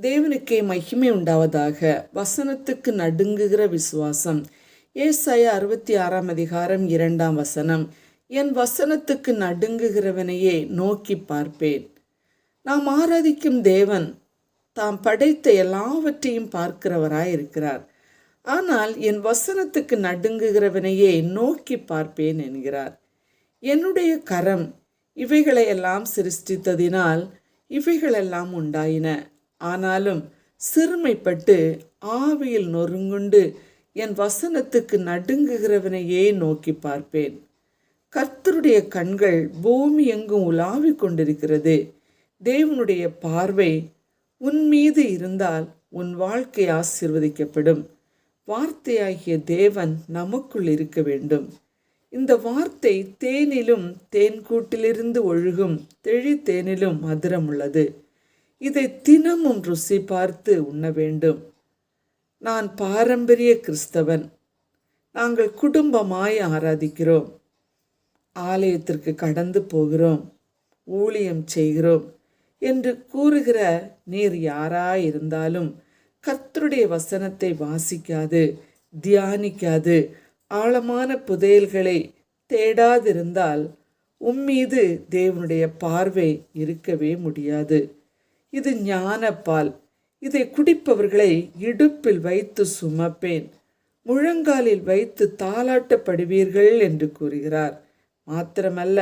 தேவனுக்கே மகிமை உண்டாவதாக. வசனத்துக்கு நடுங்குகிற விசுவாசம். ஏசாயா 66:2 என் வசனத்துக்கு நடுங்குகிறவனையே நோக்கி பார்ப்பேன். நாம் ஆராதிக்கும் தேவன் தாம் படைத்த எல்லாவற்றையும் பார்க்கிறவராயிருக்கிறார். ஆனால் என் வசனத்துக்கு நடுங்குகிறவனையே நோக்கி பார்ப்பேன் என்கிறார். என்னுடைய கரம் இவைகளையெல்லாம் சிருஷ்டித்ததினால் இவைகளெல்லாம் உண்டாயின. ஆனாலும் சிறுமைப்பட்டு ஆவியில் நொறுங்குண்டு என் வசனத்துக்கு நடுங்குகிறவனையே நோக்கி பார்ப்பேன். கர்த்தருடைய கண்கள் பூமி எங்கும் உலாவிக் கொண்டிருக்கிறது. தேவனுடைய பார்வை உன் மீது இருந்தால் உன் வாழ்க்கை ஆசீர்வதிக்கப்படும். வார்த்தையாகிய தேவன் நமக்குள் இருக்க வேண்டும். இந்த வார்த்தை தேனிலும் தேன்கூட்டிலிருந்து ஒழுகும் தெளித்தேனிலும் மதுரம் உள்ளது. இதை தினமும் ருசி பார்த்து உண்ண வேண்டும். நான் பாரம்பரிய கிறிஸ்தவன். நாங்கள் குடும்பமாய் ஆராதிக்கிறோம். ஆலயத்திற்கு கடந்து போகிறோம், ஊழியம் செய்கிறோம் என்று கூறுகிற நீர் யாராயிருந்தாலும் கர்த்தருடைய வசனத்தை வாசிக்காது, தியானிக்காது, ஆழமான புதையல்களை தேடாதிருந்தால் உம்மீது தேவனுடைய பார்வை இருக்கவே முடியாது. இது ஞானப்பால். இதை குடிப்பவர்களை இடுப்பில் வைத்து சுமப்பேன், முழங்காலில் வைத்து தாளாட்டப்படுவீர்கள் என்று கூறுகிறார். மாத்திரமல்ல,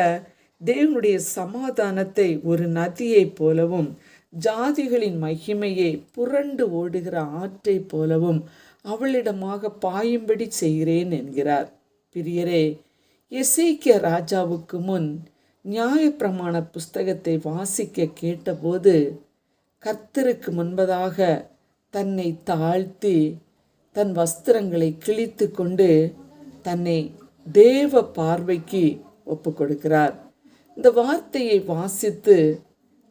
தேவனுடைய சமாதானத்தை ஒரு நதியைப் போலவும் ஜாதிகளின் மகிமையை புரண்டு ஓடுகிற ஆற்றை போலவும் அவளிடமாக பாயும்படி செய்கிறேன் என்கிறார். பிரியரே, எசேக்கியா ராஜாவுக்கு முன் நியாயப்பிரமாண புஸ்தகத்தை வாசிக்க கேட்டபோது கர்த்தருக்கு முன்பதாக தன்னை தாழ்த்தி தன் வஸ்திரங்களை கிழித்து கொண்டு தன்னை தேவ பார்வைக்கு ஒப்பு கொடுக்கிறார். இந்த வார்த்தையை வாசித்து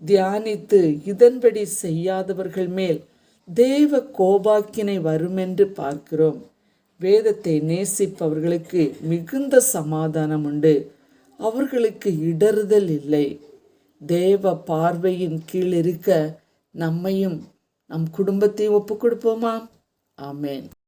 தியானித்து இதன்படி செய்யாதவர்கள் மேல் தேவ கோபாக்கினை வருமென்று பார்க்கிறோம். வேதத்தை நேசிப்பவர்களுக்கு மிகுந்த சமாதானம் உண்டு. அவர்களுக்கு இடறுதல் இல்லை. தேவ பார்வையின் கீழ் இருக்க நம்மையும் நம் குடும்பத்தையும் ஒப்பு கொடுப்போமா? ஆமேன்.